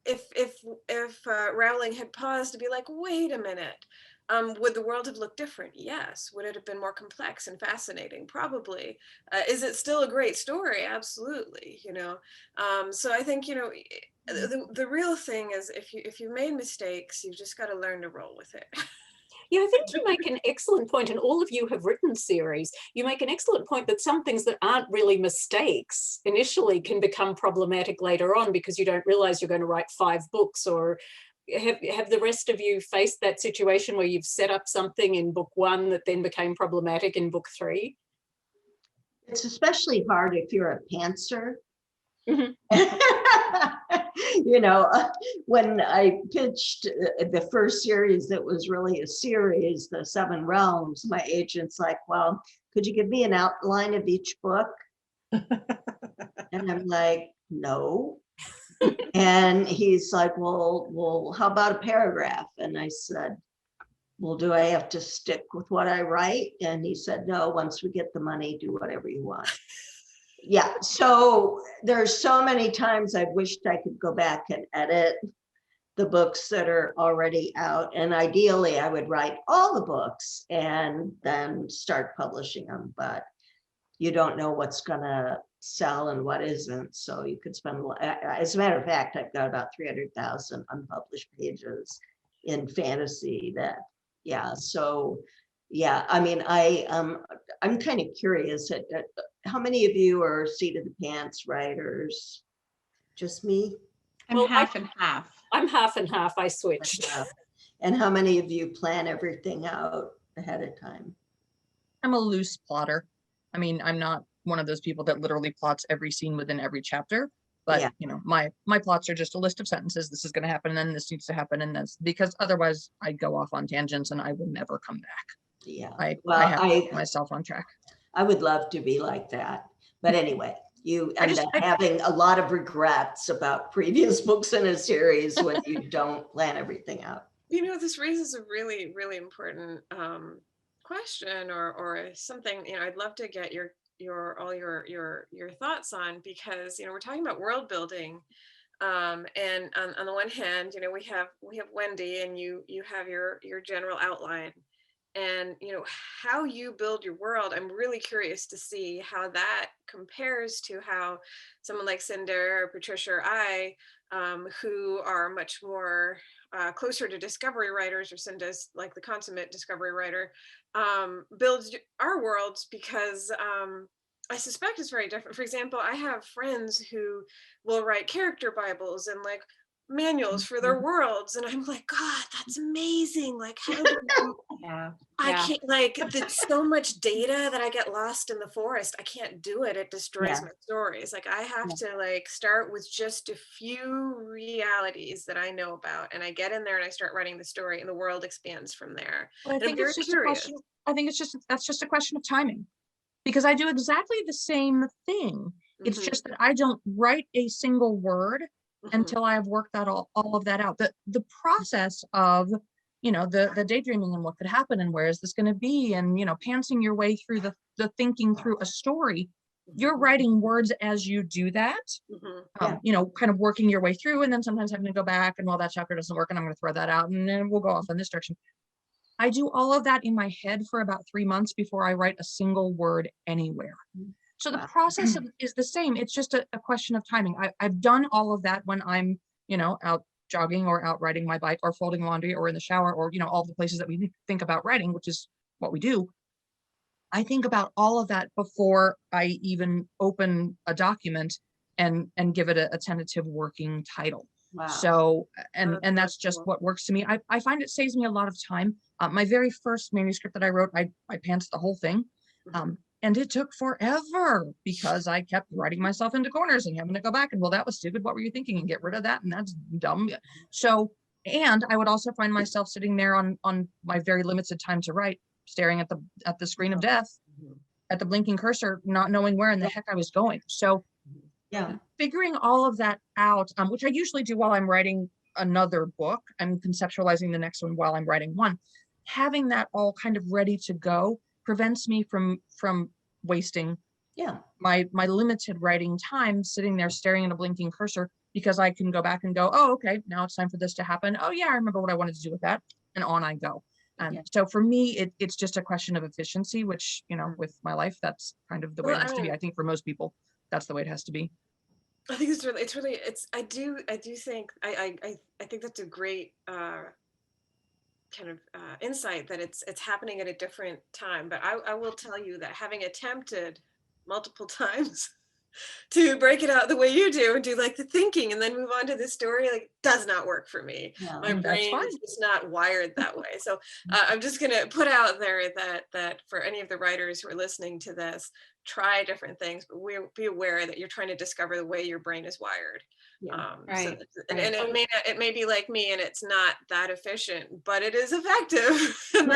[SPEAKER 5] if Rowling had paused to be like, wait a minute, would the world have looked different? Yes. Would it have been more complex and fascinating? Probably. Is it still a great story? Absolutely. So I think the real thing is, if you made mistakes, you've just got to learn to roll with it.
[SPEAKER 1] Yeah, I think you make an excellent point, and all of you have written series. You make an excellent point that some things that aren't really mistakes initially can become problematic later on, because you don't realize you're going to write 5 books. Or have the rest of you faced that situation where you've set up something in book 1 that then became problematic in book 3?
[SPEAKER 2] It's especially hard if you're a pantser. When I pitched the first series that was really a series, The Seven Realms, my agent's like, well, could you give me an outline of each book? And I'm like, no. And he's like, well, how about a paragraph? And I said, well, do I have to stick with what I write? And he said, no, once we get the money, do whatever you want. Yeah, so there's so many times I wished I could go back and edit the books that are already out. And ideally, I would write all the books and then start publishing them. But you don't know what's gonna sell and what isn't. So you could spend, as a matter of fact, I've got about 300,000 unpublished pages in fantasy that, yeah. So yeah, I mean, I'm kind of curious at how many of you are seat of the pants writers? Just me?
[SPEAKER 3] I'm
[SPEAKER 1] Well,
[SPEAKER 3] half and half.
[SPEAKER 1] I'm half and half. I switched.
[SPEAKER 2] And how many of you plan everything out ahead of time?
[SPEAKER 4] I'm a loose plotter. I mean, I'm not one of those people that literally plots every scene within every chapter, but
[SPEAKER 2] Yeah.
[SPEAKER 4] you know, my plots are just a list of sentences. This is going to happen, and then this needs to happen, and this, because otherwise I'd go off on tangents and I will never come back.
[SPEAKER 2] Yeah.
[SPEAKER 4] I
[SPEAKER 2] Well,
[SPEAKER 4] have to keep myself on track.
[SPEAKER 2] I would love to be like that. But anyway, you end up
[SPEAKER 4] I-
[SPEAKER 2] having a lot of regrets about previous books in a series when you don't plan everything out.
[SPEAKER 5] You know, this raises a really, really important question or something, you know, I'd love to get your thoughts on, because, you know, we're talking about world building. And on the one hand, you know, we have Wendy, and you have your general outline, and you know how you build your world. I'm really curious to see how that compares to how someone like Cinda or Patricia or I, who are much more closer to discovery writers, or Cinda's like the consummate discovery writer, builds our worlds, because I suspect it's very different. For example, I have friends who will write character Bibles and like manuals for their worlds, and I'm like, God, that's amazing. Like, how do you
[SPEAKER 3] Yeah.
[SPEAKER 5] I can't, like, there's so much data that I get lost in the forest. I can't do it. It destroys
[SPEAKER 2] Yeah.
[SPEAKER 5] my stories. Like, I have to like start with just a few realities that I know about, and I get in there and I start writing the story, and the world expands from there.
[SPEAKER 4] But I
[SPEAKER 5] And I'm
[SPEAKER 4] think
[SPEAKER 5] very
[SPEAKER 4] it's just
[SPEAKER 5] curious.
[SPEAKER 4] a question. I think that's just a question of timing, because I do exactly the same thing. It's
[SPEAKER 5] Mhm,
[SPEAKER 4] just that I don't write a single word
[SPEAKER 5] mhm,
[SPEAKER 4] until I have worked that all of that out. The process of, you know, the daydreaming and what could happen and where is this going to be, and you know, pantsing your way through the thinking through a story. You're writing words as you do that.
[SPEAKER 5] mhm.
[SPEAKER 2] Yeah.
[SPEAKER 4] You know, kind of working your way through, and then sometimes having to go back and, well, that chapter doesn't work and I'm going to throw that out and then we'll go off in this direction. I do all of that in my head for about 3 months before I write a single word anywhere. So the
[SPEAKER 2] Wow.
[SPEAKER 4] process is the same. It's just a question of timing. I've done all of that when I'm, you know, out jogging or out riding my bike or folding laundry or in the shower, or, you know, all the places that we think about writing, which is what we do. I think about all of that before I even open a document and give it a tentative working title.
[SPEAKER 2] Wow.
[SPEAKER 4] So, and
[SPEAKER 5] That's
[SPEAKER 4] that's
[SPEAKER 5] really
[SPEAKER 4] just
[SPEAKER 5] cool.
[SPEAKER 4] what works to me. I find it saves me a lot of time. My very first manuscript that I wrote, I pantsed the whole thing. And it took forever because I kept writing myself into corners and having to go back and, well, that was stupid. What were you thinking? And get rid of that. And that's dumb. So, and I would also find myself sitting there on my very limited time to write, staring at the screen of death, at the blinking cursor, not knowing where in the heck I was going. So
[SPEAKER 2] Yeah.
[SPEAKER 4] figuring all of that out, which I usually do while I'm writing another book, I'm conceptualizing the next one while I'm writing one. Having that all kind of ready to go prevents me from wasting my limited writing time sitting there staring at a blinking cursor, because I can go back and go, oh, okay, now it's time for this to happen. Oh yeah, I remember what I wanted to do with that, and on I go. So for me, it's just a question of efficiency, which, you know, with my life, that's kind of the way
[SPEAKER 5] Well,
[SPEAKER 4] it has
[SPEAKER 5] I
[SPEAKER 4] to be.
[SPEAKER 5] mean,
[SPEAKER 4] I think for most people, that's the way it has to be.
[SPEAKER 5] I think I do think I think that's a great kind of insight, that it's happening at a different time. But I will tell you that, having attempted multiple times to break it out the way you do and do like the thinking and then move on to the story, like, does not work for me.
[SPEAKER 2] Yeah.
[SPEAKER 5] My
[SPEAKER 4] That's
[SPEAKER 5] brain
[SPEAKER 4] fine.
[SPEAKER 5] is just not wired that way. So I'm just gonna put out there that for any of the writers who are listening to this, try different things, but be aware that you're trying to discover the way your brain is wired.
[SPEAKER 3] Right,
[SPEAKER 5] And
[SPEAKER 3] right.
[SPEAKER 5] it may be like me, and it's not that efficient, but it is effective. And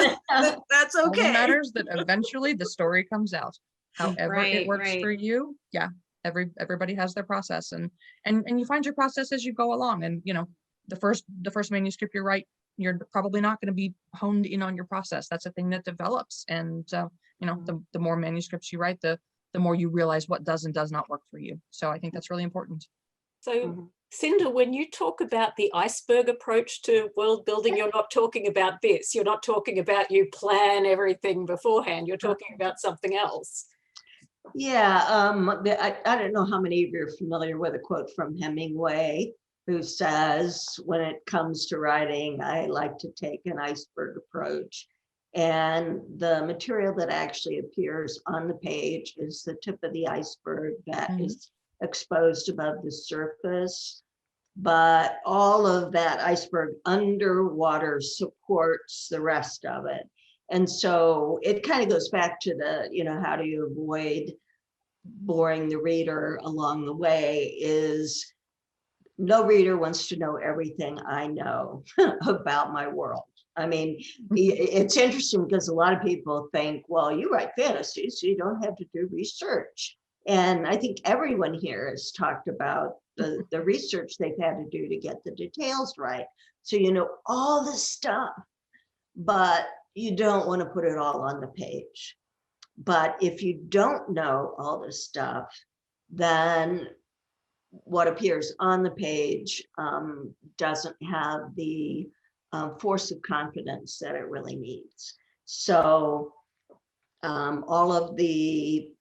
[SPEAKER 5] that's
[SPEAKER 4] Only
[SPEAKER 5] okay.
[SPEAKER 4] matters that eventually the story comes out. However it
[SPEAKER 3] Right,
[SPEAKER 4] works
[SPEAKER 3] right.
[SPEAKER 4] for you, yeah. Everybody has their process, and you find your process as you go along. And you know, the first manuscript you write, you're probably not going to be honed in on your process. That's a thing that develops. And, you know, the more manuscripts you write, the more you realize what does and does not work for you. So I think that's really important.
[SPEAKER 1] So Cinda, when you talk about the iceberg approach to world building, you're not talking about this. You're not talking about you plan everything beforehand. You're talking about something else.
[SPEAKER 2] Yeah, I don't know how many of you are familiar with a quote from Hemingway, who says, when it comes to writing, I like to take an iceberg approach. And the material that actually appears on the page is the tip of the iceberg that is exposed above the surface. But all of that iceberg underwater supports the rest of it. And so it kind of goes back to the, you know, how do you avoid boring the reader along the way, is no reader wants to know everything I know about my world. I mean, it's interesting because a lot of people think, well, you write fantasy, so you don't have to do research. And I think everyone here has talked about the research they've had to do to get the details right. So you know all this stuff, but you don't want to put it all on the page. But if you don't know all this stuff, then what appears on the page doesn't have the force of confidence that it really needs. So all of the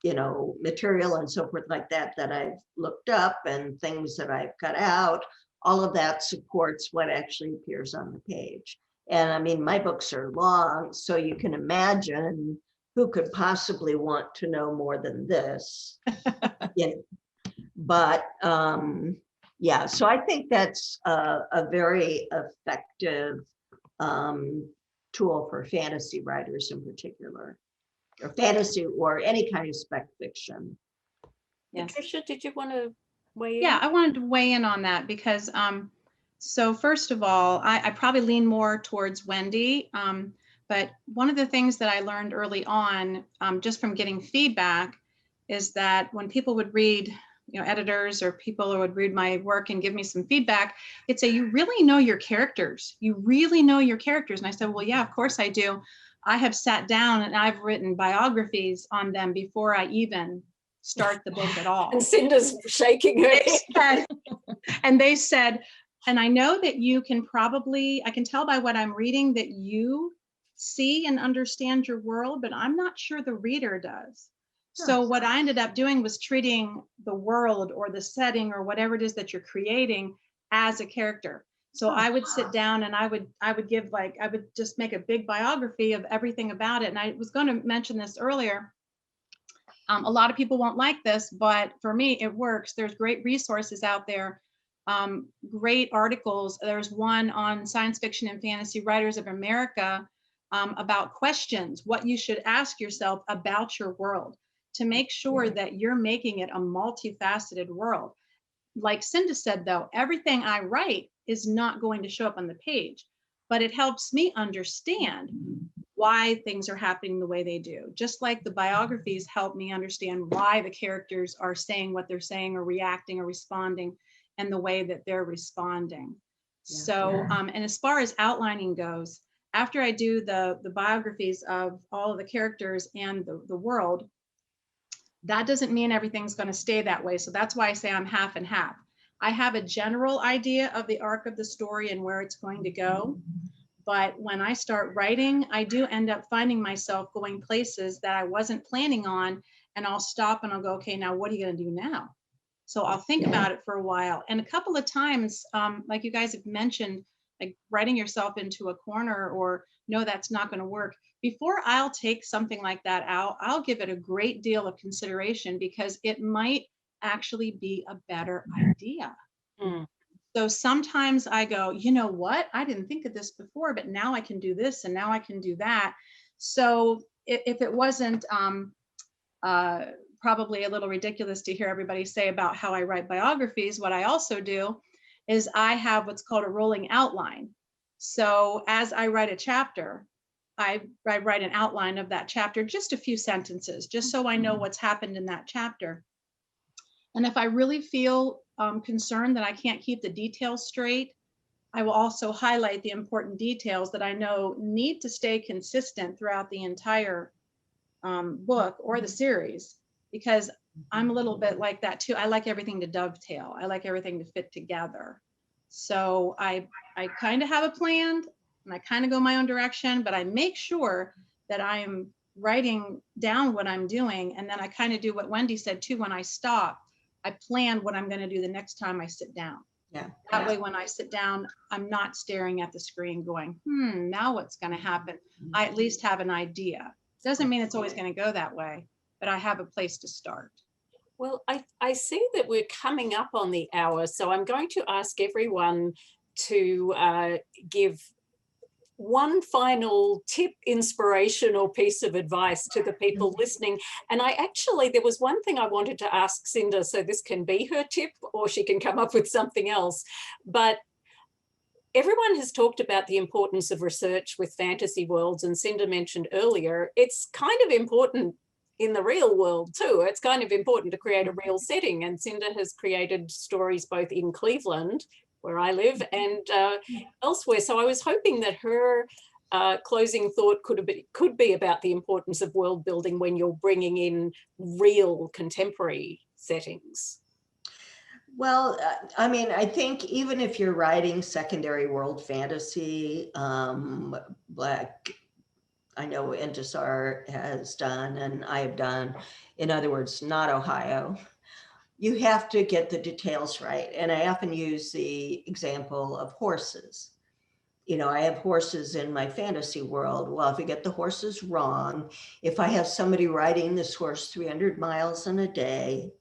[SPEAKER 2] you know, material and so forth like that I've looked up and things that I've cut out, all of that supports what actually appears on the page. And I mean, my books are long, so you can imagine who could possibly want to know more than this. Yeah. But yeah, so I think that's a very effective tool for fantasy writers in particular, or fantasy or any kind of spec fiction.
[SPEAKER 1] Yes. Patricia, did you want to weigh in?
[SPEAKER 3] Yeah, I wanted to weigh in on that because so first of all, I probably lean more towards Wendy, but one of the things that I learned early on, just from getting feedback, is that when people would read, you know, editors or people who would read my work and give me some feedback, they'd say, you really know your characters. You really know your characters. And I said, well, yeah, of course I do. I have sat down and I've written biographies on them before I even start the book at all.
[SPEAKER 1] And Cinda's shaking her head.
[SPEAKER 3] And they said, and I know that you can probably, I can tell by what I'm reading that you see and understand your world, but I'm not sure the reader does. So what I ended up doing was treating the world or the setting or whatever it is that you're creating as a character. So I would sit down and I would give, like, I would just make a big biography of everything about it. And I was going to mention this earlier. A lot of people won't like this, but for me, it works. There's great resources out there, great articles. There's one on Science Fiction and Fantasy Writers of America about questions, what you should ask yourself about your world to make sure that you're making it a multifaceted world. Like Cinda said, though, everything I write is not going to show up on the page, but it helps me understand why things are happening the way they do. Just like the biographies help me understand why the characters are saying what they're saying or reacting or responding and the way that they're responding. Yeah. So, and as far as outlining goes, after I do the biographies of all of the characters and the world, that doesn't mean everything's going to stay that way. So that's why I say I'm half and half. I have a general idea of the arc of the story and where it's going to go. But when I start writing, I do end up finding myself going places that I wasn't planning on, and I'll stop and I'll go, okay, now what are you going to do now? So I'll think about it for a while. And a couple of times, like you guys have mentioned, like writing yourself into a corner or no, that's not going to work. Before I'll take something like that out, I'll give it a great deal of consideration because it might actually be a better idea. Mm. So sometimes I go, you know what? I didn't think of this before, but now I can do this and now I can do that. So if it wasn't probably a little ridiculous to hear everybody say about how I write biographies, what I also do is I have what's called a rolling outline. So as I write a chapter, I write an outline of that chapter, just a few sentences, just so I know what's happened in that chapter. And if I really feel concerned that I can't keep the details straight, I will also highlight the important details that I know need to stay consistent throughout the entire book or the series, because I'm a little bit like that too. I like everything to dovetail. I like everything to fit together. So I kind of have a plan and I kind of go my own direction, but I make sure that I am writing down what I'm doing. And then I kind of do what Wendy said too. When I stop, I plan what I'm going to do the next time I sit down.
[SPEAKER 2] Yeah.
[SPEAKER 3] That way, when I sit down, I'm not staring at the screen going, now what's going to happen? I at least have an idea. Doesn't mean it's always going to go that way, but I have a place to start.
[SPEAKER 1] Well, I see that we're coming up on the hour, so I'm going to ask everyone to give one final tip, inspirational piece of advice to the people listening. And there was one thing I wanted to ask Cinda, so this can be her tip or she can come up with something else. But everyone has talked about the importance of research with fantasy worlds, and Cinda mentioned earlier, it's kind of important in the real world too. It's kind of important to create a real setting, and Cinda has created stories both in Cleveland, where I live, and elsewhere. So I was hoping that her closing thought could be about the importance of world building when you're bringing in real contemporary settings.
[SPEAKER 2] Well, I mean, I think even if you're writing secondary world fantasy, like I know Intisar has done and I have done, in other words, not Ohio, you have to get the details right. And I often use the example of horses. You know, I have horses in my fantasy world. Well, if you get the horses wrong, if I have somebody riding this horse 300 miles in a day,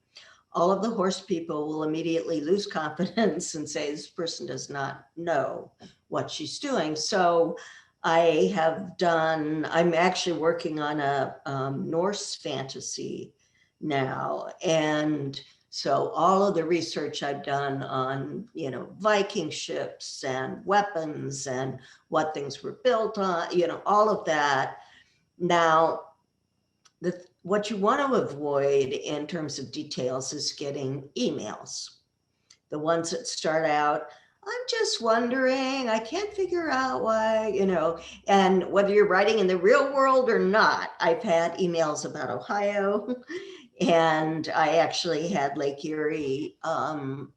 [SPEAKER 2] all of the horse people will immediately lose confidence and say, this person does not know what she's doing. So I'm actually working on a Norse fantasy now. And so all of the research I've done on, Viking ships and weapons and what things were built on, all of that. Now, what you want to avoid in terms of details is getting emails. The ones that start out, I'm just wondering, I can't figure out why, and whether you're writing in the real world or not, I've had emails about Ohio, and I actually had Lake Erie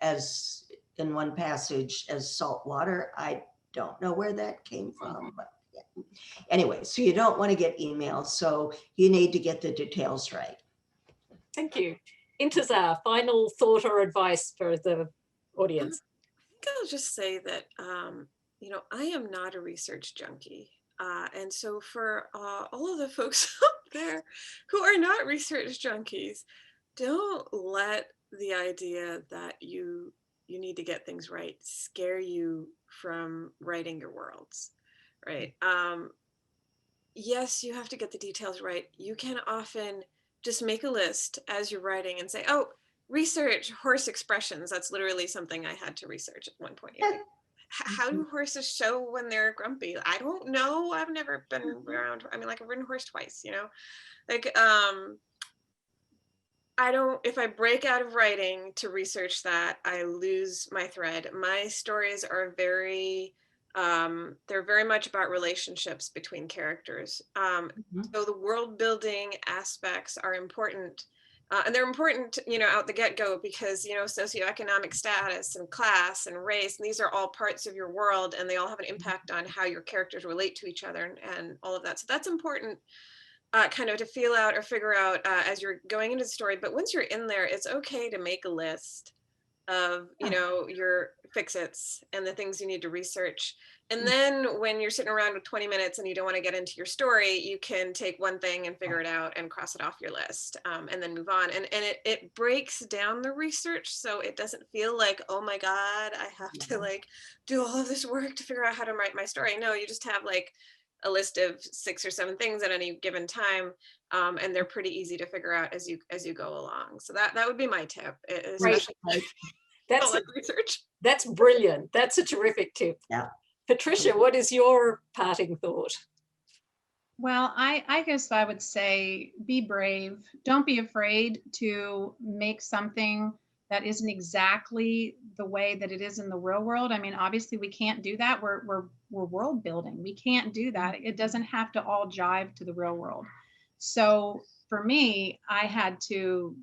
[SPEAKER 2] as in one passage as salt water. I don't know where that came from, but yeah. Anyway, so you don't want to get emails, so you need to get the details right.
[SPEAKER 1] Thank you. Intisar, final thought or advice for the audience?
[SPEAKER 5] I think I'll just say that, I am not a research junkie. And so for all of the folks out there who are not research junkies, don't let the idea that you need to get things right scare you from writing your worlds, right? Yes, you have to get the details right. You can often just make a list as you're writing and say, oh, research horse expressions. That's literally something I had to research at one point. Like, how do horses show when they're grumpy? I don't know. I've never been around. I mean, like I've ridden a horse twice, like, if I break out of writing to research that, I lose my thread. My stories are they're very much about relationships between characters. So the world building aspects are important. And they're important, out the get-go because, socioeconomic status and class and race, and these are all parts of your world and they all have an impact on how your characters relate to each other and all of that. So that's important kind of to feel out or figure out as you're going into the story. But once you're in there, it's okay to make a list of, your fix-its and the things you need to research. And then when you're sitting around with 20 minutes and you don't want to get into your story, you can take one thing and figure it out and cross it off your list and then move on. And it breaks down the research so it doesn't feel like, oh my God, I have to like do all of this work to figure out how to write my story. No, you just have like a list of 6 or 7 things at any given time. And they're pretty easy to figure out as you go along. So that would be my tip. Especially
[SPEAKER 1] That's
[SPEAKER 5] research.
[SPEAKER 1] That's brilliant. That's a terrific tip.
[SPEAKER 2] Yeah.
[SPEAKER 1] Patricia, what is your parting thought?
[SPEAKER 3] Well, I guess I would say be brave. Don't be afraid to make something that isn't exactly the way that it is in the real world. I mean, obviously we can't do that. We're world building. We can't do that. It doesn't have to all jive to the real world. So for me, I had to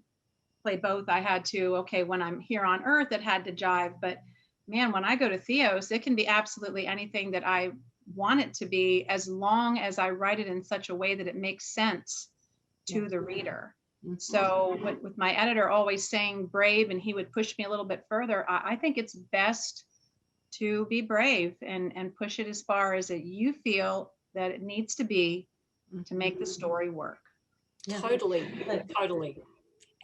[SPEAKER 3] play both. I had to, okay, when I'm here on Earth, it had to jive. But man, when I go to Theos, it can be absolutely anything that I want it to be, as long as I write it in such a way that it makes sense to the reader. So with my editor always saying brave, and he would push me a little bit further, I think it's best to be brave and push it as far as that you feel that it needs to be to make the story work.
[SPEAKER 1] Totally, totally.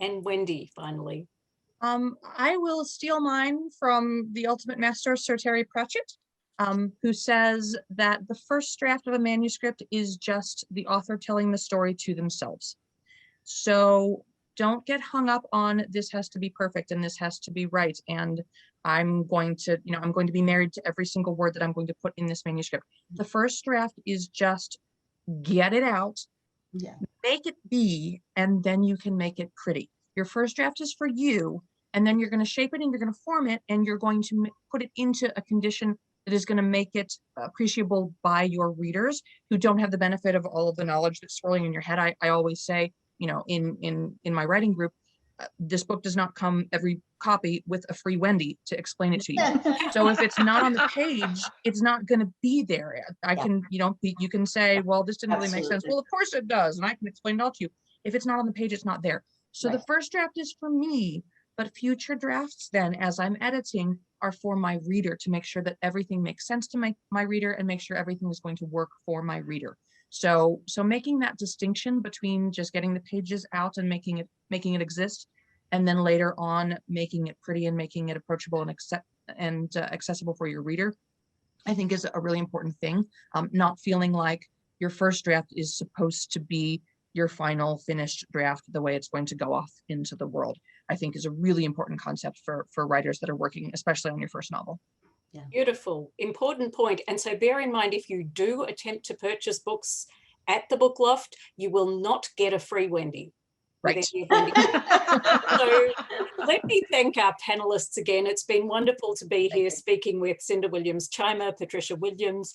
[SPEAKER 1] And Wendy, finally.
[SPEAKER 4] I will steal mine from the ultimate master, Sir Terry Pratchett, who says that the first draft of a manuscript is just the author telling the story to themselves. So don't get hung up on this has to be perfect and this has to be right. And I'm going to be married to every single word that I'm going to put in this manuscript. The first draft is just get it out, make it be, and then you can make it pretty. Your first draft is for you, and then you're going to shape it and you're going to form it and you're going to put it into a condition that is going to make it appreciable by your readers who don't have the benefit of all of the knowledge that's swirling in your head. I always say, in my writing group, this book does not come every copy with a free Wendy to explain it to you. So if it's not on the page, it's not going to be there. You can say, well, this didn't really make sense. Well, of course it does. And I can explain it all to you. If it's not on the page, it's not there. So the first draft is for me, but future drafts then, as I'm editing, are for my reader to make sure that everything makes sense to my reader and make sure everything is going to work for my reader. So making that distinction between just getting the pages out and making it exist, and then later on making it pretty and making it approachable and accessible for your reader, I think is a really important thing. Not feeling like your first draft is supposed to be your final finished draft, the way it's going to go off into the world, I think is a really important concept for writers that are working, especially on your first novel.
[SPEAKER 1] Yeah. Beautiful, important point. And so bear in mind, if you do attempt to purchase books at the Book Loft, you will not get a free Wendy.
[SPEAKER 4] Right.
[SPEAKER 1] So let me thank our panelists again. It's been wonderful to be here speaking with Cinda Williams Chima, Patricia Williams,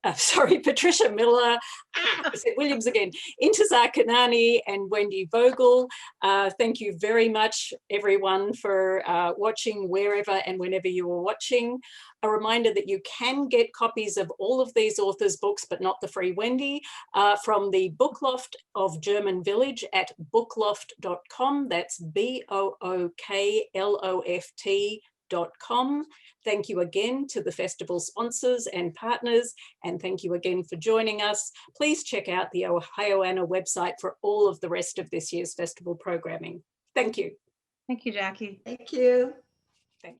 [SPEAKER 1] Patricia Miller, I said Williams again, Intisar Khanani and Wendy Vogel. Thank you very much, everyone, for watching wherever and whenever you are watching. A reminder that you can get copies of all of these authors' books, but not the free Wendy, from the Book Loft of German Village at bookloft.com. That's BOOKLOFT.com. Thank you again to the festival sponsors and partners, and thank you again for joining us. Please check out the Ohioana website for all of the rest of this year's festival programming. Thank you.
[SPEAKER 3] Thank you, Jackie.
[SPEAKER 2] Thank you.